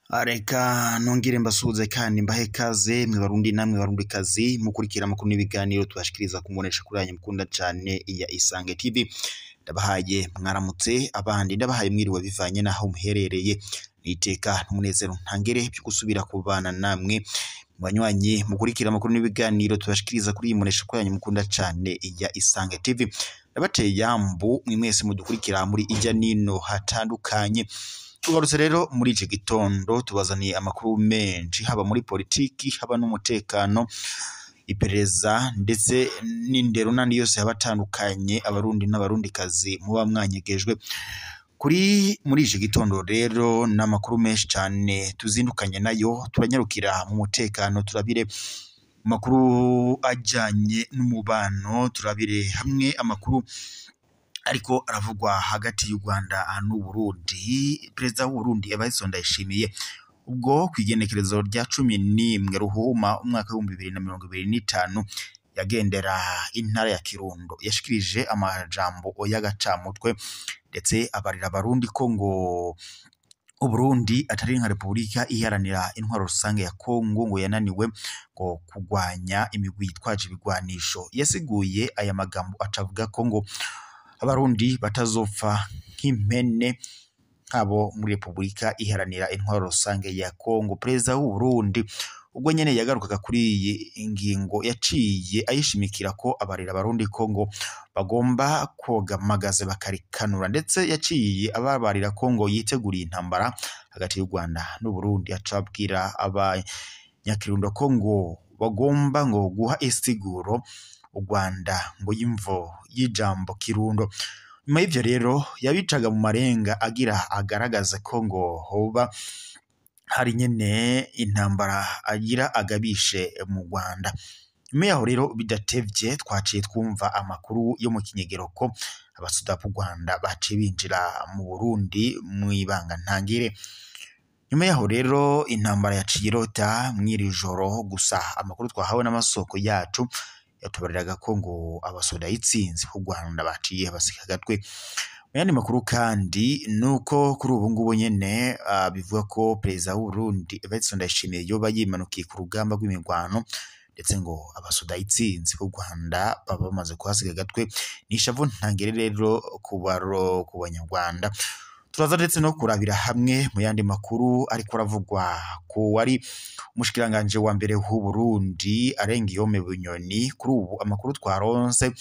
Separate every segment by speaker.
Speaker 1: Areka nongere mbasuhuze kandi mbahe kaze mwe barundi namwe barundikazi mukurikira amakuru n'ibiganiro tubashikiriza kumubonesha kuri yanyu mukunda cane ya Isange TV. Ndabahaye mwaramutse, abandi ndabahaye mwiriwe bivanye naho muherereye. Niteka n'umunezero ntangere byo gusubira kubana namwe banywanyi mukurikira amakuru n'ibiganiro tubashikiriza kuri yimunesha kuri yanyu mukunda cane ya Isange TV. Ndabateye yambu mwese mudukurikira muri ijya nino hatandukanye. Tugarutse rero muri iki gitondo tubazaniye amakuru menshi haba muri politiki haba n'umutekano, iperereza ndetse n'indero nandi yose yabatandukanye abarundi n'abarundikazi muba mwanyegejwe muri iki gitondo. Rero n'amakuru menshi cyane tuzindukanye nayo, turanyarukira mu mutekano, turabire makuru ajanye n'umubano, turabire hamwe amakuru ariko aravugwa hagati y'u Rwanda n'u Burundi. Perezida w'u Burundi Evariste Ndayishimiye ubwo kwigenekerezo rya 11 Ruhuma umwaka wa 2025 yagendera intara ya Kirundo yashikirije amajambo y'agacamutwe ndetse abarira abarundi ko ngo u Burundi atari nka Repubulika iharanira intwaro rusange ya Kongo ngo yananiwe ngo kugwanya imigwi yitwaje ibigwanisho. Yasiguye aya magambo acavuga ko ngo abarundi batazopfa nk'impene nk'abo muri Repubulika iharanira intwaro rusange ya Kongo. Perezida w'u Burundi ubwo nyene yagarukaga kuri iyi ngingo yaciye ayishimikira ko abarira abarundi ko ngo bagomba kogamagaze bakarikanura, ndetse yaciye ababarira ko ngo yiteguriye intambara hagati y'u Rwanda n'u Burundi. Acabwira abanyakirundo ko ngo bagomba ngo guha isiguro u Rwanda ngo yimvo y'ijambo Kirundo. Nyuma y'ivyo rero yabicaga mu marenga agira agaragaza ko ngo hoba hari nyene intambara agira agabishe mu Rwanda. Nyuma yaho rero bidatevye twaciye twumva amakuru yo mu kinyegero ko abasuda b'u Rwanda baciye binjira mu Burundi mwibanga ntangire. Nyuma yaho rero intambara yaciye irota mw'iri joro, gusa amakuru twahawe n'amasoko yacu yatubariraga ko ngo abasoda yitsinze ku Rwanda baciye basika gatwe. Muyandi makuru kandi nuko kuri ubu ngubu nyene bivuga ko perezida w'u Burundi Evariste Ndayishimiye yoba yimanukiye ku rugamba rw'imirwano, ndetse ngo abasoda yitsinze ku Rwanda baba bamaze kuhasiga gatwe. Nishavu ntangere rero ku banyarwanda. Turaza ndetse no kurabira hamwe mu yandi makuru ariko aravugwa ko wari umushikiranganje wa mbere w'u Burundi Arengiyome Bunyoni. Kuri ubu amakuru twaronse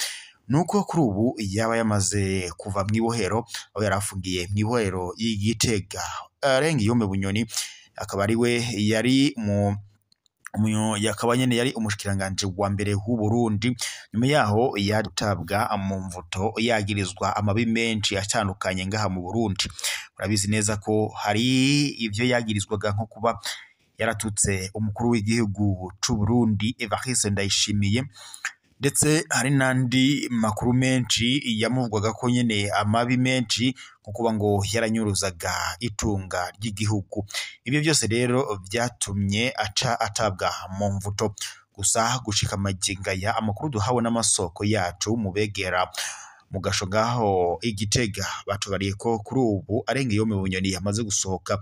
Speaker 1: nuko kuri ubu yaba yamaze kuva mw'ibohero, aho yarafungiye mw'ibohero y'Igitega. Arengiyome Bunyoni akaba ari we yari yakaba nyene yari umushikiranganje wa mbere w'u Burundi. Nyuma yaho yadutabwa mu mvuto yagirizwa amabi menshi atandukanye ngaha mu Burundi. Murabizi neza ko hari ivyo yagirizwaga nko kuba yaratutse umukuru w'igihugu c'u Burundi Evariste Ndayishimiye, ndetse hari nandi makuru menshi yamuvugwaga ko nyene amabi menshi nko kuba ngo yaranyuruzaga itunga ry'igihugu. Ibyo byose rero byatumye atabwa mu mvuto. Gusa gushika amagingaya amakuru duhawe n'amasoko yacu mubegera mu gasho ngaho Igitega batubariye ko kuri ubu Arengiyome Bunyoni yamaze gusohoka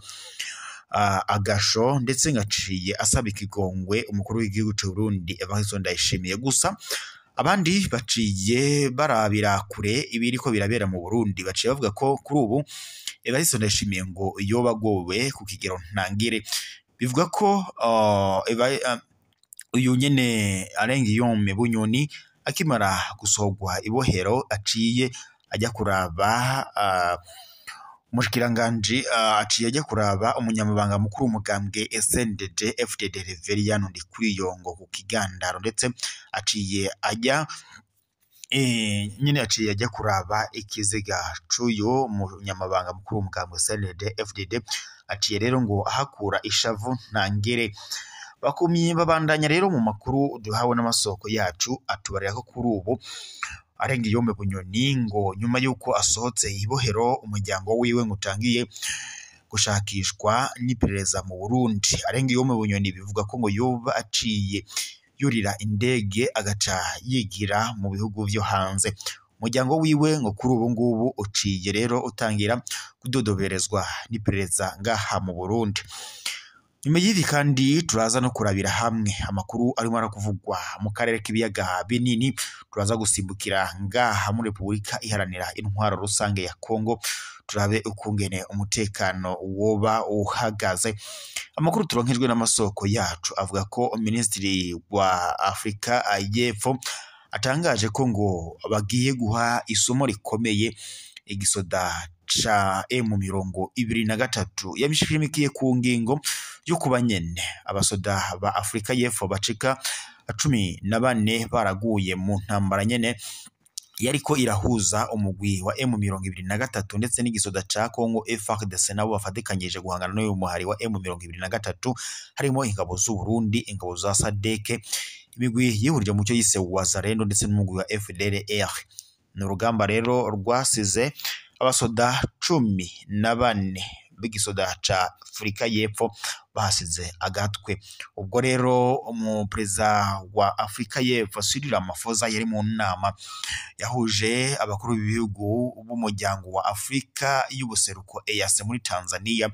Speaker 1: agasho, ndetse ngaciye asaba ikigongwe umukuru w'igihugu c'u Burundi Evariste Ndayishimiye. Gusa abandi baciye barabira kure ibiriko birabera mu Burundi, baciye bavuga ko kuri ubu Evariste Ndayishimiye ngo yoba gowe ku kigero ntangire. Bivuga ko uyu nyene Arengiyome Bunyoni akimara gusohogwa ibohero aciye ajya kuraba umushikiranganje, aciye ajya kuraba umunyamabanga mukuru w'umugambwe SNDD FDD Reveriyano Ndikuriyongo ku Kigandaro, ndetse aciye ajya nyine aciye ajya kuraba ikiziga c'uyo munyamabanga mukuru w'umugambwe SNDD FDD. Aciye rero ngo ahakura ishavu ntangere. Bakumye babandanya rero mu makuru duhawe n'amasoko yacu atubarira ko kuri ubu Arengiyome Bunyoni ngo nyuma yuko asohotse ibohero umuryango wiwe ngutangiye gushakishwa n'iperereza mu Burundi. Arengiyome Bunyoni bivuga ko ngo yoba aciye yurira indege agaca yigira mu bihugu vyo hanze. Umuryango wiwe ngo kuri ubu ngubu uciye rero utangira kudodoberezwa n'iperereza ngaha mu Burundi. Nyuma y'ibi kandi turaza no kurabira hamwe amakuru arimo arakuvugwa mu karere k'ibiyaga binini, turaza gusimbukira ngaha muri Repubulika Iharanira Intwaro Rusange ya Kongo, turabe ukungene umutekano woba uhagaze. Amakuru turonkejwe n'amasoko yacu avuga ko Minisitiri wa Afrika y'Epfo atangaje ko ngo bagiye guha isomo rikomeye igisoda ca M23 yabishimikiye ku ngingo yo kuba nyene abasoda ba Afrika y'Epfo bacika 14 baraguye mu ntambara nyene yariko irahuza umugwi wa M23 ndetse n'igisoda ca Kongo FARDC nabo bafatikanyije guhangana n'uyu muhari wa M23 harimo ingabo z'u Burundi, ingabo za SADC, imigwi yihurije mu cyo yise Wazalendo ndetse n'umugwi wa FDLR. Ni urugamba rero rwasize abasoda 14 b'igisoda ca Afrika y'Epfo bahasize agatwe. Ubwo rero umuperezida wa Afrika y'Epfo Cyril Ramaphosa yari mu nama yahuje abakuru b'ibihugu b'umuryango wa Afrika y'ubuseruko EAC muri Tanzania,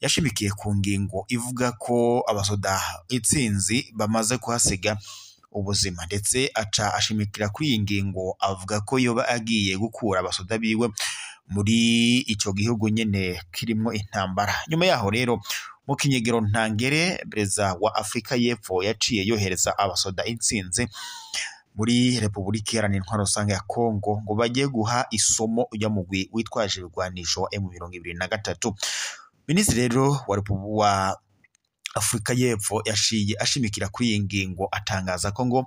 Speaker 1: yashimikiye ku ngingo ivuga ko abasoda itsinzi bamaze kuhasiga ubuzima, ndetse aca ashimikira kuri iyi ngingo avuga ko yoba agiye gukura abasoda biwe muri ico gihugu nyene kirimo intambara. Nyuma yaho rero mu kinyegero ntangere perezida wa Afrika y'Epfo yaciye yohereza abasoda intsinzi muri Repubulika Iharanira Intwaro Rusange ya Kongo ngo bagiye guha isomo ujya mugwi witwaje ibigwanisho wa M23. Minisitiri rero wa Afrika y'Epfo yashiye ashimikira kuri iyi ngingo atangaza ko ngo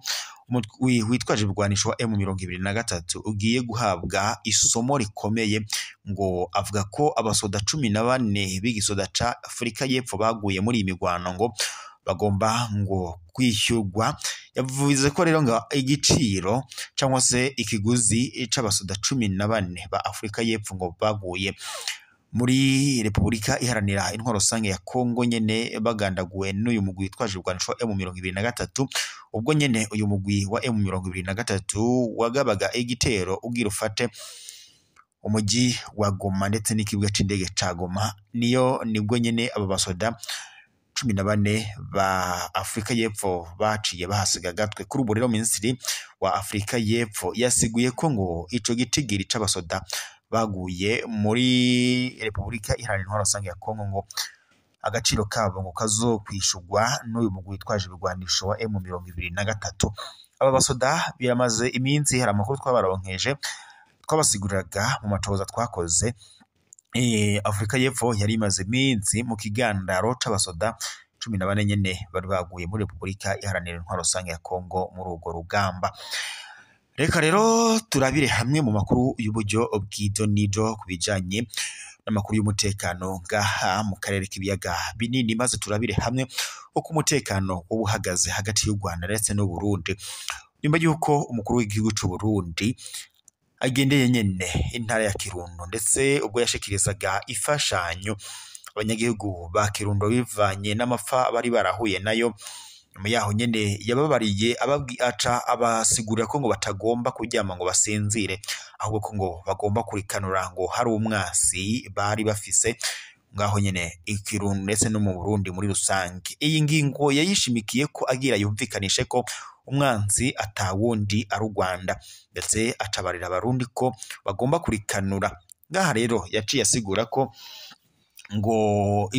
Speaker 1: witwaje ibigwanisho wa M23 ugiye guhabwa isomo rikomeye, ngo avuga ko abasoda 14 b'igisoda ca Afrika y'Epfo baguye muri imigwano ngo bagomba ngo kwishyurwa. Yavuze ko rero ngo igiciro cyangwa se ikiguzi c'abasoda 14 ba Afrika y'Epfo ngo baguye muri Repubulika Iharanira Intwaro Rusange ya Kongo nyene bagandaguwe n'uyu mugwi witwaje ibigwanisho M23. Ubwo nyene uyu mugwi wa M23 wagabaga igitero ugira ufate umujyi wa Goma ndetse n'ikibuga c'indege ca Goma, nibwo nyene aba basoda 14 ba Afrika y'Epfo baciye bahasiga gatwe. Kuri ubu rero Minisitiri wa Afrika y'Epfo yasiguye ko ngo ico gitigiri c'abasoda baguye muri Repubulika Iharanira Intwaro Rusange ya Kongo ngo agaciro kabo ngo kazokwishurwa n'uyu mugwi witwaje ibigwanisho wa M23. Aba basoda biramaze iminsi hari amakuru twabaronkeje twabasiguriraga mu matoza twakoze. Afrika y'Epfo yari imaze iminsi mu kigandaro c'abasoda 14 nyene bari baguye muri Repubulika Iharanira Intwaro Rusange ya Kongo muri urwo rugamba. Reka rero turabire hamwe mu makuru y'uburyo bw'idonido kubijanye n'amakuru y'umutekano ngaha mu karere k'ibiyaga binini, maze turabire hamwe uko umutekano ubuhagaze hagati y'u Rwanda ndetse n'u Burundi nyuma y'uko umukuru w'igihugu cy'u Burundi agendeye nyene intara ya Kirundo, ndetse ubwo yashikirizaga ifashanyo abanyagihugu ba Kirundo bivanye n'amapfa bari barahuye nayo. Nyuma yaho nyene yababariye aca abasigurira ko ngo batagomba kuryama ngo basinzire, ahubwo ko ngo bagomba kurikanura ngo hari umwasi bari bafise ngaho nyene Ikirundo ndetse no mu Burundi muri rusange. Iyi ngingo yayishimikiye ko agira yumvikanishe ko umwanzi atawundi ari u Rwanda, ndetse atabarira abarundi ko bagomba kurikanura. Ngaha rero yaciye asigura ko ngo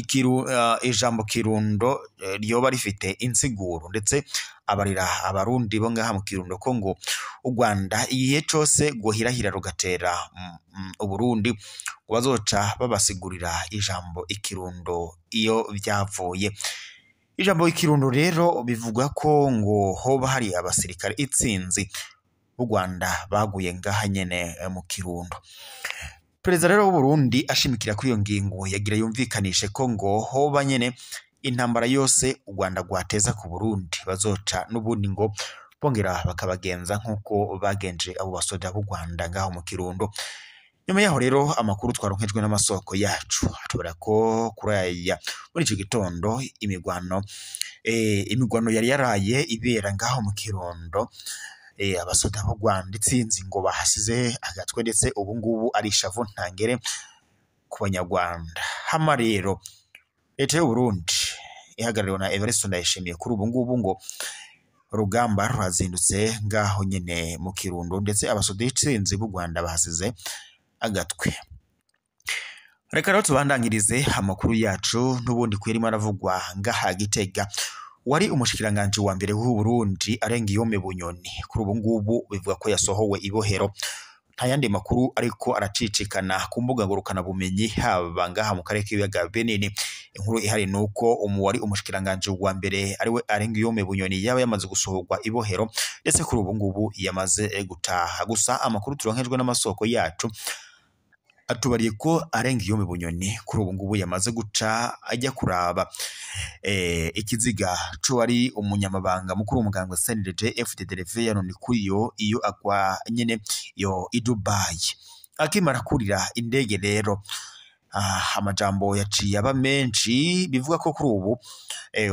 Speaker 1: ijambo Kirundo ryoba rifite insiguro, ndetse abarira abarundi bo ngaha mu Kirundo ko ngo u Rwanda igihe cose gohirahira rugatera Uburundi ngo bazoca babasigurira ijambo Ikirundo iyo byavuye. Ijambo Ikirundo rero bivugwa ko ngo hoba hari abasirikare itsinzi b'u Rwanda baguye ngaha nyene mu Kirundo. Perezida rero w'u Burundi ashimikira kuri iyo ngingo yagira yumvikanishe ko ngo hoba nyene intambara yose u Rwanda rwateza ku Burundi bazoca n'ubundi ngo bongera bakabagenza nk'uko bagenje abo basoda b'u Rwanda ngaho mu Kirundo. nyuma yaho rero amakuru twaronkejwe n'amasoko yacu atubara ko kuraya muri ico gitondo imigwano yari yaraye ibera ngaho mu Kirundo, abasoda b'u Rwanda itsinzi ngo bahasize agatwe ndetse ubu ngubu ari ishavu ntangere ku banyarwanda. Hama rero leta y'u Burundi ihagarariwe na Evariste Ndayishimiye kuri ubu ngubu ngo urugamba rwazindutse ngaho nyene mu Kirundo ndetse abasoda itsinzi b'u Rwanda bahasize agatwe. Reka rero tubandangirize amakuru yacu n'ubundi kwirimo aravugwa ngaha Gitega. Wari umushikiranganje wa mbere w'u Burundi Arengiyome Bunyoni kuri ubu ngubu bivuga ko yasohowe ibohero. Nta yandi makuru ariko aracicikana ku mbuga ngurukana bumenyi haba ngaha mu karere k'ibiyaga binini. Inkuru ihari nuko wari umushikiranganje wa mbere ariwe Arengiyome Bunyoni yaba yamaze gusohorwa ibohero ndetse kuri ubu ngubu yamaze gutaha. Gusa amakuru turonkejwe n'amasoko yacu atubariye ko Arengiyome Bunyoni kuri ubu ngubu yamaze guca ajya kuraba ikiziga co wari umunyamabanga mukuru w'umuganga CNDD FDD Reverien Kuriyo iyo agwa nyene yo i Dubai. Akimara kurira indege rero amajambo yaciye aba menshi bivuga ko kuri ubu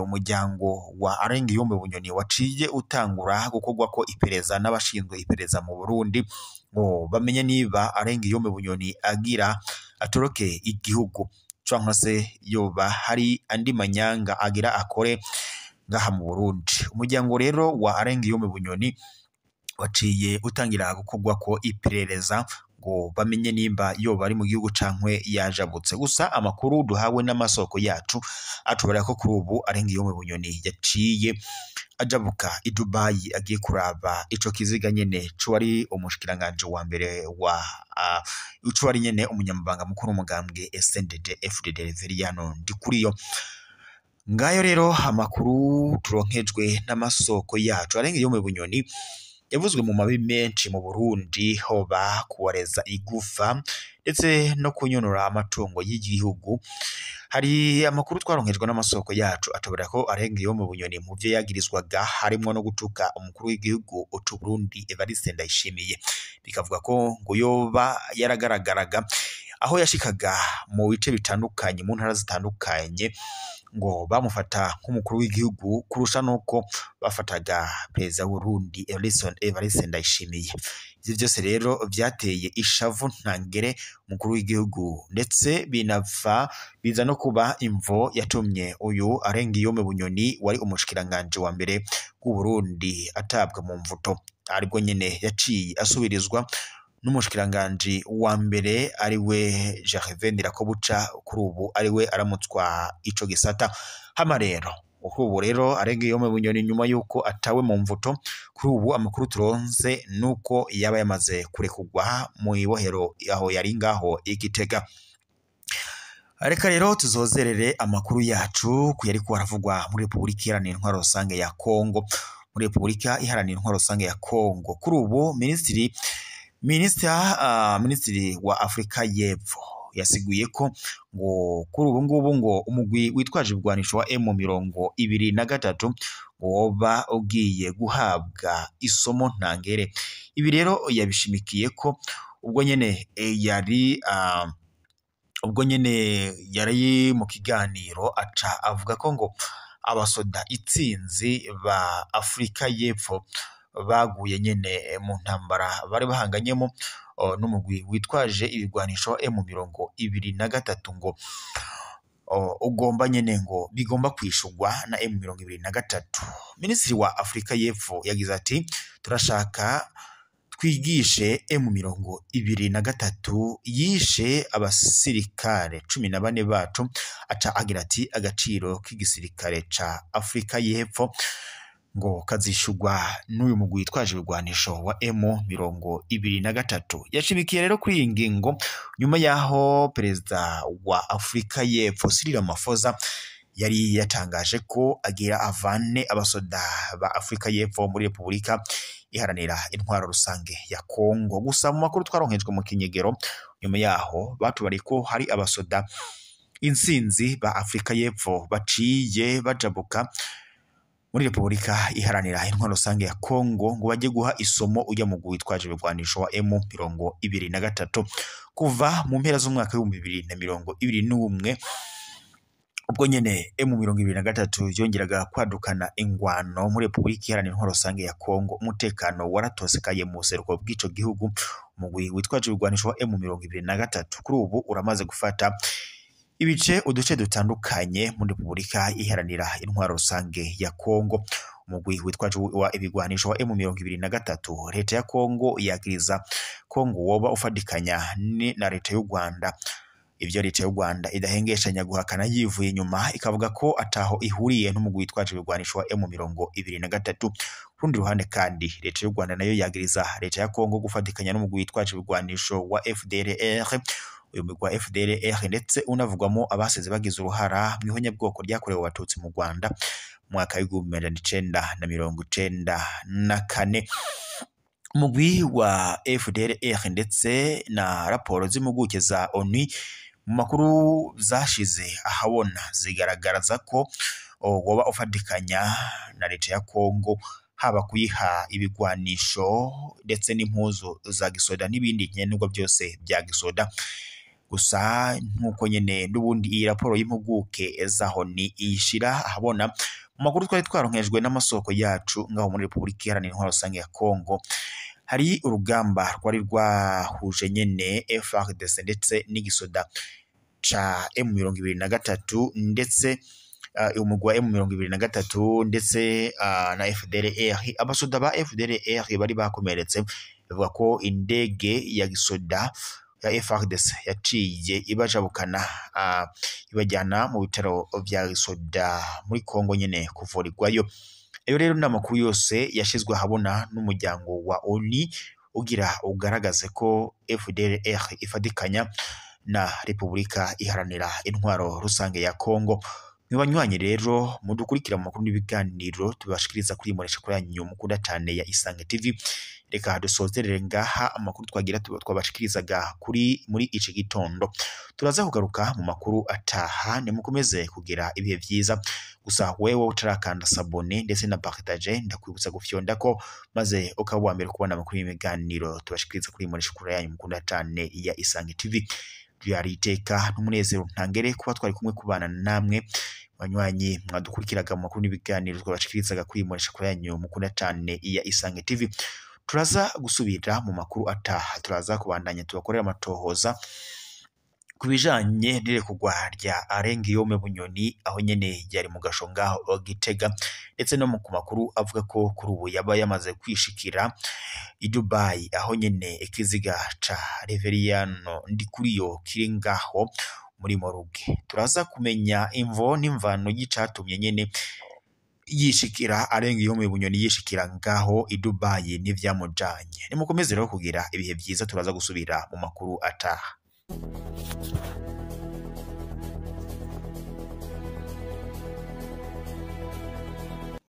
Speaker 1: umuryango wa Arengiyome Bunyoni waciye utangura gukorwa ko ipereza n'abashinzwe ipereza mu Burundi ngo bamenye niba Arengiyome Bunyoni agira atoroke igihugu cyangwa se yoba hari andi manyanga agira akore ngaha mu Burundi. Umuryango rero wa Arengiyome Bunyoni waciye utangira gukorwa ko iperereza ngo bamenye nimba yoba ari mu gihugu cankwe yajabutse. Gusa amakuru duhawe n'amasoko yacu atubara ko kuri ubu Arengiyome Bunyoni yaciye ajabuka i Dubai agiye kuraba ico kiziga nyene co wari umushikiranganje wa mbere wa co wari nyene umunyamabanga mukuru w'umugambwe CNDD FDD Reverien Ndikuriyo. Ngayo rero amakuru turonkejwe n'amasoko yacu. Arengiyome Bunyoni yavuzwe mu mabi menshi mu Burundi, hoba kuwareza igufa ndetse no kunyonora amatungo y'igihugu. Hari amakuru twaronkejwe n'amasoko yacu atubara ko Arengiyome Bunyoni mu byo yagirizwaga harimo no gutuka umukuru w'igihugu c'u Burundi Evariste Ndayishimiye. Bikavuga ko ngo yoba yaragaragaraga aho yashikaga mu bice bitandukanye mu ntara zitandukanye ngo bamufata nk'umukuru w'igihugu kurusha nuko bafataga perezida w'u Burundi Evariste Ndayishimiye. Ivyo byose rero vyateye ishavu ntangere umukuru w'igihugu ndetse biza no kuba imvo yatumye uyu Arengiyome Bunyoni wari umushikiranganje wa mbere w'u Burundi atabwa mu mvuto. Aribwo nyene yaciye asubirizwa n'umushikiranganje wa mbere ariwe Gervais Ndirakobuca kuri ubu ariwe aramutswa ico gisata. Hama rero kuri ubu rero Arengiyome Bunyoni nyuma yuko atawe mu mvuto kuri ubu amakuru turonse nuko yaba yamaze kurekugwa mu ibohero aho yari ngaho Igitega. Reka rero tuzozerere amakuru yacu kuyari ko haravugwa muri Republika Iharanira Intwaro Rusange ya Kongo. Muri Republika Iharanira Intwaro Rusange ya Kongo kuri ubu Minisitiri wa Afrika y'Epfo yasiguye ko ngo kuri ubu ngubu ngo umugwi witwaje ibigwanisho wa M23 woba ugiye guhabwa isomo ntangere. Ibi rero yabishimikiye ko ubwo nyene yari mu kiganiro aca avuga ko ngo abasoda itsinzi ba Afrika y'Epfo baguye nyene mu ntambara bari bahanganyemo n'umugwi witwaje ibigwanisho M23 ngo ugomba nyene ngo bigomba kwishurwa na M23. Minisitiri wa Afrika y'Epfo yagize ati turashaka twigishe M23 yishe abasirikare 14 bacu. Aca agira ati agaciro k'igisirikare ca Afrika y'Epfo ngo kazishurwa n'uyu mugwi witwaje ibigwanisho wa M23. Yashimikiye rero kuri iyi ngingo nyuma yaho perezida wa Afrika y'Epfo Cyril Ramaphosa yari yatangaje ko agira avane abasoda ba Afrika y'Epfo muri Republika Iharanira Intwaro Rusange ya Kongo. Gusa mu makuru twaronkejwe mu kinyegero nyuma yaho batubari ko hari abasoda insinzi ba Afrika y'Epfo baciye bajabuka muri Repubulika Iharanira Intwaro Rusange ya Kongo ngo bajye guha isomo ujya mu witwaje ibigwanisho wa M23 kuva mu mpera z'umwaka wa 2021 ubwo nyene M23 yongeraga kwadukana ingwano muri Repubulika Iharanira Intwaro Rusange ya Kongo. Umutekano waratosekaye mu seruko bw'ico gihugu. Umugwi witwaje ibigwanisho wa M23 kuri ubu uramaze gufata ibice uduce dutandukanye muri Repubulika Iharanira Intwaro Rusange ya Kongo. Umugwi witwaje wa ibigwanisho wa M23 leta ya Kongo yakiriza Kongo woba ufadikanya na leta y'u Rwanda. Ivyo leta y'u Rwanda idahengeshanya guhakana yivuye inyuma ikavuga ko ataho ihuriye n'umugwi witwaje ibigwanisho wa M23. Kurundi ruhande kandi leta y'u Rwanda nayo yagiriza leta ya Kongo gufatikanya n'umugwi witwaje ibigwanisho wa FDLR. Uyu mugwi wa FDLR ndetse unavugwamo abaseze bagize uruhara mwihonya bwoko ryakorewe abatutsi mu Rwanda mwaka w'1994. Umugwi wa FDLR ndetse na raporo z'impuguke za ONU mu makuru zashize ahabona zigaragaza ko woba ufadikanya na leta ya Kongo haba kuyiha ibigwanisho ndetse n'impuzu za gisoda n'ibindi nkenerwa byose bya gisoda. Gusa nkuko nyene n'ubundi iyi raporo y'impuguke zaho ni ishira ahabona mu makuru twari twaronkejwe n'amasoko yacu ngaho muri Repubulika Iharanira Intwaro Rusange ya Kongo, hari urugamba rwari rwahuje nyene FARDC ndetse n'igisoda ca M23 ndetse umugwa M23 ndetse na FDLR. Abasoda ba FDLR bari bakomeretse bavuga ko indege ya gisoda ya FARDC yaciye ibajabukana ibajyana mu bitaro vya gisoda muri Kongo nyene kuvurirwayo. Ayo rero n'amakuru yose yashizwe ahabona n'umuryango wa ONU ugira ugaragaze ko FDLR ifadikanya na Repubulika Iharanira Intwaro Rusange ya Kongo. Mwibanywanyi rero mudukurikira mu makuru n'ibiganiro tubashikiriza kuri imoresha kuri yanyu mukunda cyane ya Isange TV. Reka dusozerere ngaha amakuru twagira twabashikirizaga muri ici gitondo. Turaza kugaruka mu makuru ataha, mukomeze kugira ibihe byiza. Gusa wewe utarakanda sabone ndetse na partage ndakwibutsa gufyonda ko maze ukaba mbere kubona amakuru y'ibiganiro tubashikiriza kuri imoresha kuri yanyu mukunda cyane ya Isange TV. Tuyariteka n'umunezero ntangere kuba twari kumwe kubana namwe banywanyi mwadukurikiraga mu makuru n'ibiganiro twabashikirizaga kuri imoresha kuri yanyu mukunda cyane ya Isange TV. Turaza gusubira mu makuru ataha, turaza kubandanya tubakorera amatohoza kubijanye n'irekugwa rya Arengiyome Bunyoni aho nyene yari mu gasho ngaho Gitega, ndetse no mu makuru avuga ko kuri ubu yaba yamaze kwishikira i Dubai aho nyene ikiziga ca Reveriyano Ndikuriyo kiri ngaho muri Moruge. Turaza kumenya imvo n'imvano y'icatumye nyene yishikira Arengiyome Bunyoni yishikira ngaho i Dubai n'ivyamujanye. Nimukomeze rero kugira ibihe byiza, turaza gusubira mu makuru ataha.